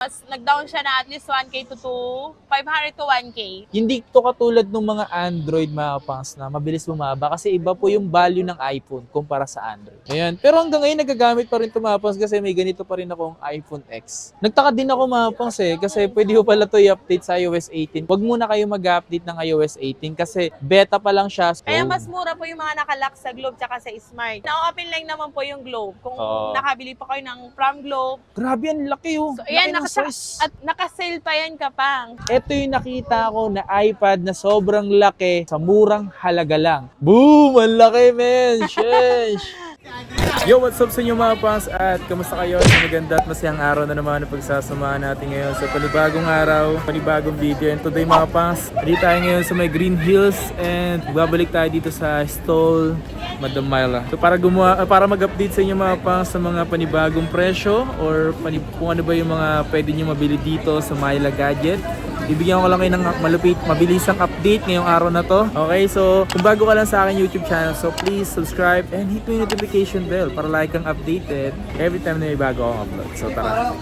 Mas nag-down siya na at least 1K to 500 to 1K. Hindi to katulad ng mga Android mga pangs na mabilis bumaba kasi iba po yung value ng iPhone kumpara sa Android. Ayan. Pero hanggang ngayon nagagamit pa rin ito mga pangs kasi may ganito pa rin akong iPhone X. Nagtaka din ako mga pangs kasi pwede ko pala to i-update sa iOS 18. Huwag muna kayo mag-update ng iOS 18 kasi beta pa lang siya. So, Kaya mas mura po yung mga nakalock sa Globe tsaka sa Smart. Na-open lang naman po yung Globe. Kung nakabili pa kayo ng from Globe. grabe, ang laki oh. So, ayan, Laki ng size. at naka-sale pa yan kapang. Ito yung nakita ko na iPad na sobrang laki sa murang halaga lang. Boom! Ang laki, men! Sheesh! Yo, what's up sa inyo mga pangs at kamusta kayo? Sa maganda at masayang araw na naman na pagsasamahan natin ngayon sa panibagong araw, panibagong video. And today mga pangs, dito tayo ngayon sa may Green Hills and babalik tayo dito sa stall Madam Myla. So para mag-update sa inyo mga pangs sa mga panibagong presyo or kung ano ba yung mga pwede nyo mabili dito sa Myla Gadget. Bibigyan ko lang kayo ng mabilisang update ngayong araw na to. Okay, so kung bago ka lang sa akin YouTube channel, so please subscribe and hit mo yung notification bell para like kang updated every time na may bago akong upload. So tara.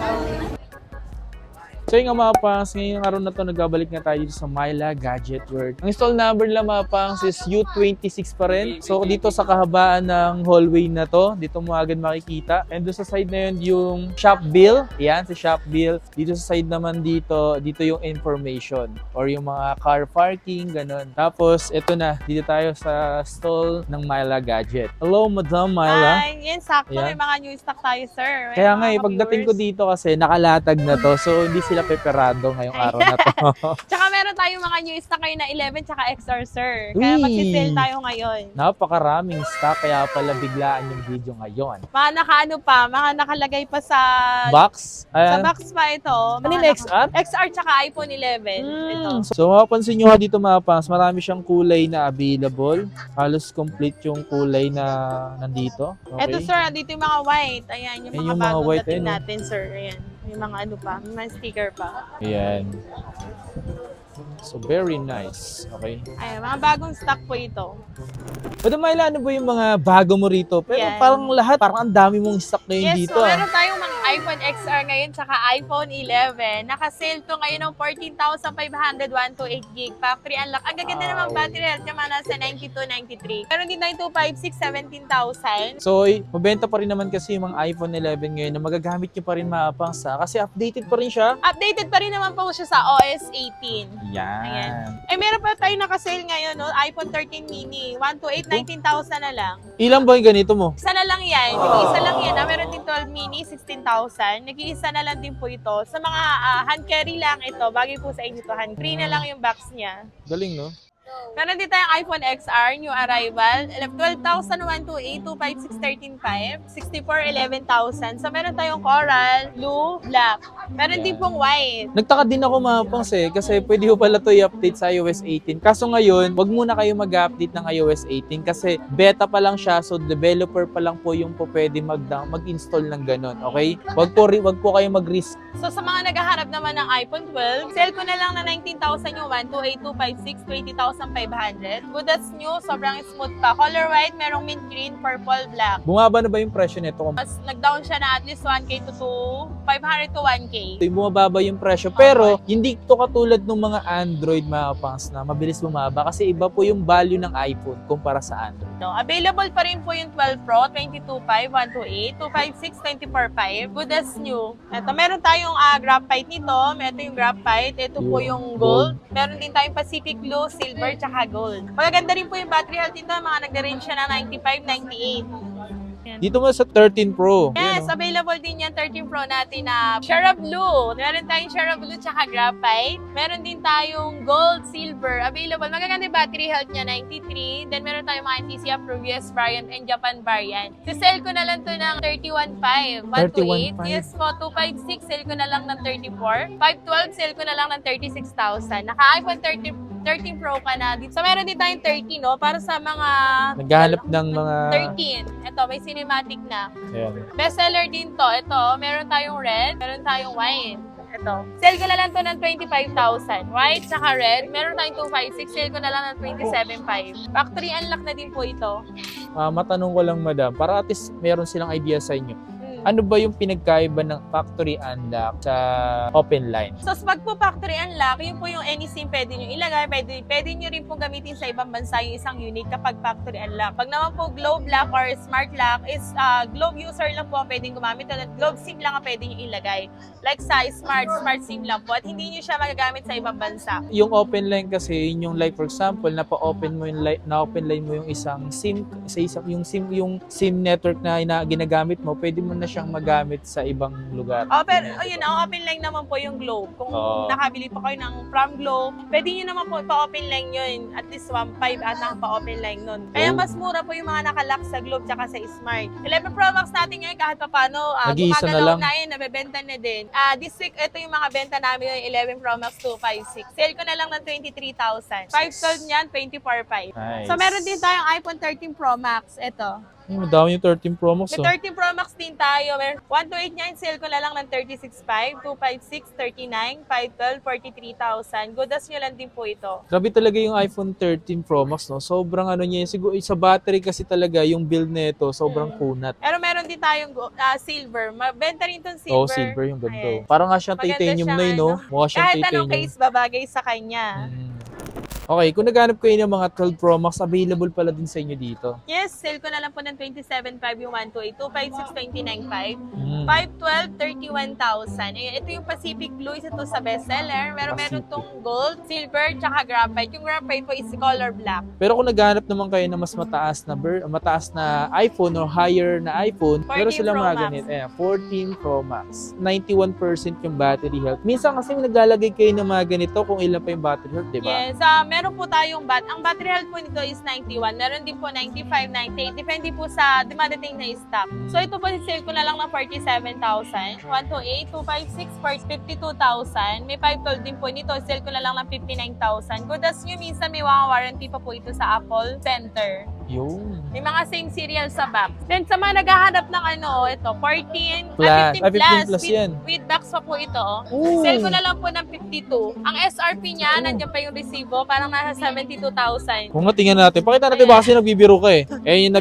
So yung mga pangs, ngayong araw na to nagbabalik na tayo dito sa Myla Gadget World. Ang install number nila mga pangs is U26 pa rin. So dito sa kahabaan ng hallway na to, dito mo agad makikita. And doon sa side na yun yung shop bill. Yan, sa shop bill. Dito sa side naman dito yung information or yung mga car parking, ganun. Tapos ito na, dito tayo sa stall ng Myla Gadget. Hello, Madam Myla. Ay, yan, sakto. Ayan. May mga new stock tayo, sir. May Kaya mga nga pagdating ko ka-viewers. dito kasi nakalatag na to. So hindi sila peperado ngayong araw na to. Tsaka meron tayong mga new stock ngayon na 11 tsaka XR, sir. Kaya Uy! magsisale tayo ngayon. Napakaraming stock kaya pala biglaan yung video ngayon. Mga mga nakalagay pa sa Box? sa Ayan. box pa ito. Ano yung Mga XR? XR tsaka iPhone 11. Ito. So mapapansin nyo dito mga pangs, marami siyang kulay na available. Halos complete yung kulay na nandito. Okay. Ito, sir, dito yung mga white. Ayan, yung Ayan mga yung mga bagong white, dating ayun, oh. natin, sir. Ayan. May mga ano pa, may mga sticker pa. Ayan. So very nice. Okay. Ayan, mga bagong stock po ito. Madam Myla, ano ba yung mga bago mo rito? Pero Yan. parang lahat, parang ang dami mong stock ngayon Yes, dito. so meron tayong mga iPhone XR ngayon tsaka iPhone 11. Naka-sale to ngayon ng 14,500 128 gig factory unlock. Ang gaganda Wow. naman battery health naman nasa 92, 93. Meron din tayong 256, 17,000. So, mabenta pa rin naman kasi yung mga iPhone 11 ngayon na magagamit nyo pa rin maapangs kasi updated pa rin siya. Updated pa rin naman po siya sa OS 18. Yan. Ayan. Eh, meron pa tayong naka-sale ngayon, no? iPhone 13 mini. 128, 19,000 na lang. Ilan ba yung ganito mo? Isa na lang yan. Nag-iisa lang yan. Meron din 12 mini, 16,000. Nag-iisa na lang din po ito. Sa mga hand carry lang ito, bagay po sa inyo to. Hand free na lang yung box niya. Galing, no? Meron din tayong iPhone XR, new arrival. 12,128, 256, 13,500. 64, 11,000. So, meron tayong coral, blue, black. Meron din pong white. Nagtaka din ako mga pangs kasi pwede ko pala to i-update sa iOS 18. Kaso ngayon, wag muna kayo mag-update ng iOS 18 kasi beta pa lang siya. So, developer pa lang po yung po pwede mag-install ng ganun. Okay? Wag po kayo mag-risk. So, sa mga naghahanap naman ng iPhone 12, sale ko na lang na 19,000 yung 128, 256, 20,500. Good as new, sobrang smooth pa. Color white, merong mint green, purple, black. Bumaba na ba yung presyo nito? Mas nag-down siya na at least 1K to 500 to 1K. Bumababa yung presyo. Pero, hindi to katulad ng mga Android mga pangs na mabilis bumaba kasi iba po yung value ng iPhone kumpara sa Android. No, available pa rin po yung 12 Pro, 22.5, 128, 256, 24.5. Good as new. Ito, meron tayong graphite nito. Ito yung graphite. Ito po yung gold. Meron din tayong Pacific Blue, silver, tsaka gold. Magaganda rin po yung battery health nito. Mga nagda-range siya na 95, 98. Dito mo sa 13 Pro. Yes, Yun, oh. available din yan 13 Pro natin na Shara Blue. Meron tayong Shara Blue tsaka graphite. Meron din tayong gold, silver. Available. Magaganda yung battery health niya, 93. Then meron tayong mga NTC approved US variant and Japan variant. Si-sell ko na lang to ng 31.5. 128. 31.5. Yes po, 256. Sell ko na lang ng 34. 512. Sell ko na lang ng 36,000. Naka-iPhone 13 Pro ka na. So meron din tayong 30, no? Para sa mga Naghahanap ng mga... 13. Ito, may cinematic na. Ayan. Bestseller din to. Ito, meron tayong red, meron tayong white. Ito. Sale ko na lang to ng 25,000. White tsaka red. Meron tayong 256. Sale ko na lang ng 27,500. Factory unlock na din po ito. Matanong ko lang madam, para at least meron silang idea sa inyo. Ano ba yung pinagkaiba ng factory unlock sa open line? So, pag po factory unlock, yun po yung any SIM pwede nyo ilagay. Pwede nyo rin po gamitin sa ibang bansa yung isang unit kapag factory unlock. Pag naman po Globe Lock or Smart Lock is Globe user lang po ang pwedeng gumamit at Globe SIM lang ang pwede nyo ilagay. Like sa Smart SIM lang po at hindi nyo siya magagamit sa ibang bansa. Yung open line kasi, yun yung like for example, na-open mo yung na-open line mo yung isang SIM sa isang yung SIM network na ginagamit mo, pwede mo na siyang magamit sa ibang lugar. Oh, pero yun, ang open line naman po yung Globe. Kung nakabili po kayo from Globe, pwede nyo naman po pa-open line yun. At least 1.5 ata ang pa-open line nun. Kaya mas mura po yung mga nakalock sa Globe tsaka sa Smart. 11 Pro Max natin ngayon kahit pa paano, Nag-iisa na lang. na yun, nabebenta na din. This week, ito yung mga benta namin yung 11 Pro Max 256. Sale ko na lang ng 23,000. 512 niyan, 24,500. Nice. So, meron din tayong iPhone 13 Pro Max. Ito. Madami yung 13 Pro Max. May 13 Pro Max din tayo. 128 sale ko na lang ng 36,500, 256, 39, 512, 43,000. Good as nyo lang din po ito. Grabe talaga yung iPhone 13 Pro Max, no? Sobrang ano niya, siguro sa battery kasi talaga yung build nito, sobrang kunat. Pero meron din tayong silver. Mabenta rin itong silver. Oh, silver yung ganito. Ayan. Parang nga siyang Maganda titanium siya, na yun, no? ano? Mukha siyang Kahit anong titanium. case babagay sa kanya. Okay, kung naghanap kayo ng mga 12 Pro Max, available pala din sa inyo dito. Yes, sale ko na lang po ng 27,500 yung 128, 256, 29,500. 512, 31,000. Ayan, ito yung Pacific Blue, isa to sa bestseller. Meron tong gold, silver, tsaka graphite. Yung graphite po is color black. Pero kung naghanap naman kayo ng mas mataas na iPhone or higher na iPhone, 14 meron silang Pro mga Max. ganito. Ayan, 14 Pro Max. 91% yung battery health. Minsan kasi naglalagay kayo ng mga ganito kung ilan pa yung battery health, di ba? Yes, meron po tayong ang battery health po nito is 91. Meron din po 95, 98. Depende po sa dumadating na stock. So ito po, sale ko na lang ng 47,000. 128, 256, 52,000. May 512 din po nito. Sale ko na lang ng 59,000. Good as nyo, minsan may mga warranty pa po ito sa Apple Center. Yun. May mga same serial sa box. Then sa mga naghahanap ng ito, 14, Plus. 15 plus. 15 plus yan. With box pa po ito. Ooh. Sale ko na lang po ng 52. Ang SRP niya, nandiyan pa yung resibo, parang nasa 72,000. Kung nga tingnan natin, pakita natin ba kasi nagbibiro ka eh. Ayun yung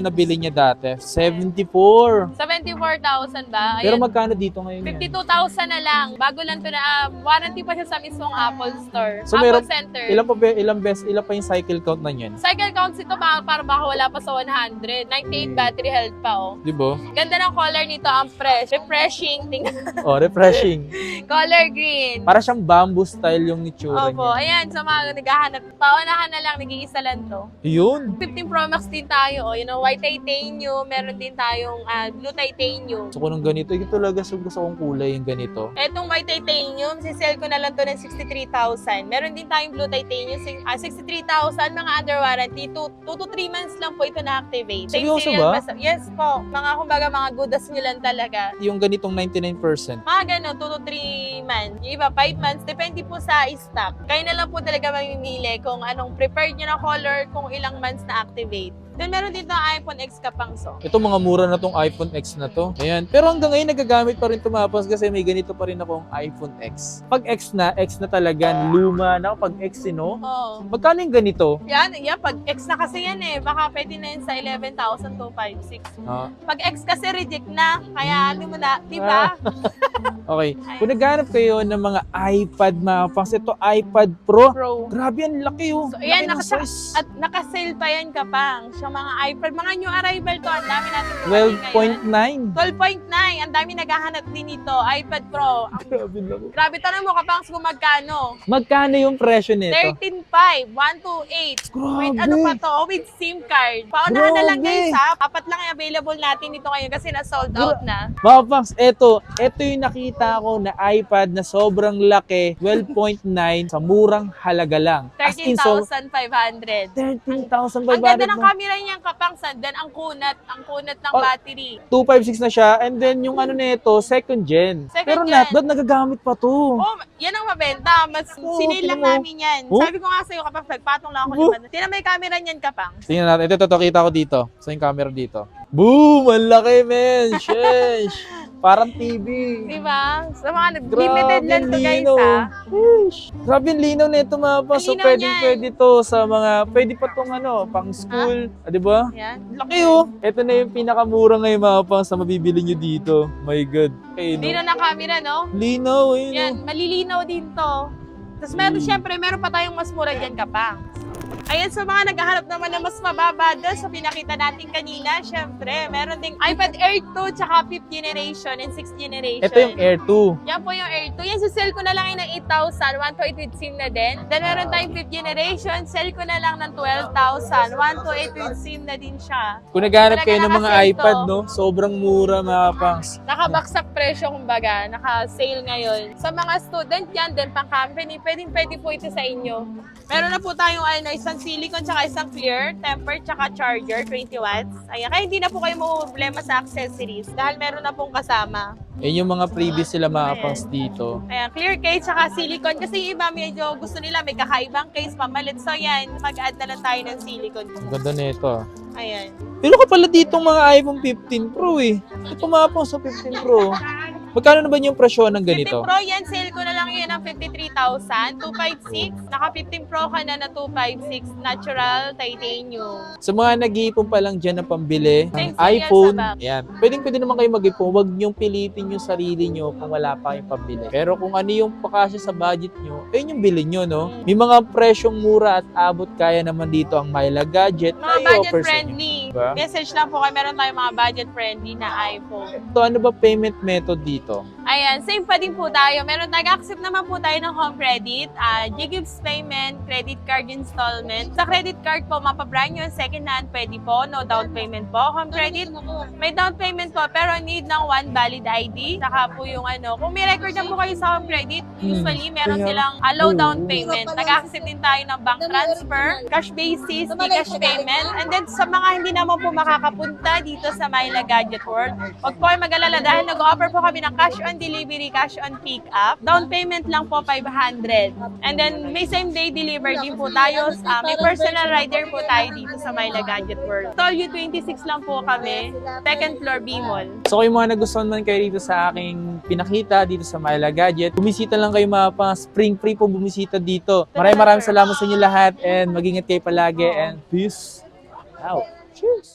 nabili niya dati. 74. 74,000 ba? Pero Ayan. magkano dito ngayon yan? 52,000 na lang. Bago lang to na, warranty pa siya sa mismong Apple Store. So, Apple meron- Center. Ilan pa yung cycle count na yan? Cycle counts ito, parang baka wala pa sa 100. 98 battery health pa, oh. Di ba? Ganda ng color nito, ang fresh. Refreshing. Tingnan. Oh, refreshing. Color green. Para siyang bamboo style yung itsura Opo, niya. ayan, sa mga naghahanap. Paunahan na lang, nag-iisa lang to. Yun. 15 Pro Max din tayo, oh. White titanium. Meron din tayong blue titanium. Gusto ko ng ganito. Ito talaga gusto kong kulay yung ganito. Etong white titanium, sisell ko na lang to ng 63,000. Meron din tayong blue titanium, 63,000, mga under warranty. 2 to 3 months lang po ito na-activate. Same Seryoso serial ba? Yes po. Mga goodas nyo lang talaga. Yung ganitong 99%. Mga gano'n, 2 to 3 months. Yung iba, 5 months. Depende po sa stock. Kayo na lang po talaga mamimili kung anong preferred nyo na color, kung ilang months na-activate. Then meron dito ang iPhone X Kapangso. Ito mga mura na tong iPhone X na to. Ayan. Pero hanggang ngayon nagagamit pa rin tumapos kasi may ganito pa rin akong iPhone X. Pag X na talaga, luma na. Pag X, no? Oo. Magkano yung ganito? Yan, pag X na kasi yan eh. Baka pwede na yun sa 11,256. Ah, Pag X kasi reject na, kaya ano mo na, di ba? okay. Kung naghanap kayo ng mga iPad mga pangs, ito iPad Pro. Pro. Grabe yan, laki oh. So, ayan, Laki ng size. At naka-sale pa yan kapang. Sa mga iPad, mga new arrival to, ang dami natin 12.9. 12.9, ang dami naghahanap din ito, iPad Pro. Grabe laki. Grabe, tanong mo kapang kung magkano. Magkano yung presyo nito? 13.5, 128. Grabe. With ano pa to, with SIM card. Paunahan na lang Grabe. guys ha. Apat lang yung available natin dito ngayon kasi na-sold out na. Mga pangs, ito yung nakita ko na iPad na sobrang laki, 12.9 sa murang halaga lang. As in, so, 13,500. 13,500 Ang ganda ng na. camera niyan kapang then ang kunat ng Oh, battery. 256 na siya, and then yung ano nito, second gen. Second Pero gen. not bad, nagagamit pa to. Oh, yan ang mabenta. Mas Oo, sinil lang tingnan mo. namin yan. Oh? Sabi ko nga sa'yo kapag nagpatong lang ako Oh? naman. Tingnan mo yung camera niyan kapang. Tingnan natin, ito kita ko dito. Sa yung camera dito. Boom! Ang laki, men! Sheesh! Parang TV. Di ba? Sa mga Grabe, limited lang to guys linaw. ha. Grabe ang linaw na ito mga pa. Ang So linaw pwede to sa mga, pwede pa tong pang school. Di ba? Yan. Laki oh. Ito na yung pinakamura ngayon mga pa sa mabibili nyo dito. My God. Okay, Hindi no? na camera, no? Linaw eh. Yan, malilinaw din to. Tapos syempre, meron pa tayong mas mura dyan kapang. Ayan, sa mga naghahanap naman na mas mababa doon sa pinakita natin kanina, syempre, meron ding iPad Air 2 tsaka 5th generation and 6th generation. Ito yung Air 2. Yan po yung Air 2. Yan, sell ko na lang yun ng 8,000. 128 with SIM na din. Then meron tayong 5th generation. Sell ko na lang ng 12,000. 128 with SIM na din siya. Kung naghahanap kayo ng mga Naka-sale iPad, to. no? Sobrang mura mga pangs. Nakabaksak presyo kumbaga. Naka-sale ngayon. Sa mga student yan, din pang company, pwede po ito sa inyo. Meron na po tayong isang silicone tsaka isang clear, tempered tsaka charger, 20 watts. Ayan, kaya hindi na po kayo problema sa accessories dahil meron na pong kasama. Yan yung mga previous sila mga pangs dito. Ayan, clear case tsaka silicone. Kasi yung iba medyo gusto nila may kakaibang case pamalit. So yan, mag-add na lang tayo ng silicone. Ang ganda nito. Ayan. Pero ka pala dito mga iPhone 15 Pro eh. Ito mga pangs sa 15 Pro. Magkano naman yung presyo ng 15 ganito? Pro yan, sale ko na lang yun ng 53,000. 256. Naka 15 Pro ka na 256. Natural titanium. Sa mga nag-iipon pa lang dyan na pambili ng Thanks, yan iPhone, sa back. yan. Pwede naman kayo mag-ipon. Huwag niyong pilitin yung sarili niyo kung wala pa kayong pambili. Pero kung ano yung pakasya sa budget niyo, ayun yung bilhin niyo, no? May mga presyong mura at abot kaya naman dito ang Myla Gadget Mga na budget i-offer sa inyo. friendly. Diba? Message lang po kayo, meron tayong mga budget friendly na iPhone. So ano ba payment method dito? Ayan, same pa din po tayo. Meron nag-accept naman po tayo ng home credit, G-Gives payment, credit card installment. Sa credit card po, mapabrand nyo, second hand, pwede po, no down payment po. Home credit, may down payment po, pero need ng one valid ID. Saka po yung kung may record na po kayo sa home credit, usually meron silang low down payment. Nag-accept din tayo ng bank transfer, cash basis, cash payment. And then sa mga hindi naman po makakapunta dito sa Myla Gadget World, huwag po kayo mag-alala dahil nag-offer po kami ng cash on delivery, cash on pick up. Down payment lang po 500. And then may same day delivery din po tayo. May personal rider po tayo dito sa Myla Gadget World. Told you 26 lang po kami. Second floor B-Mall. So kung mga nagustuhan man kayo dito sa aking pinakita dito sa Myla Gadget, bumisita lang kayo mga pa spring free po bumisita dito. Maraming salamat sa inyo lahat and mag-ingat kayo palagi and peace out. Cheers!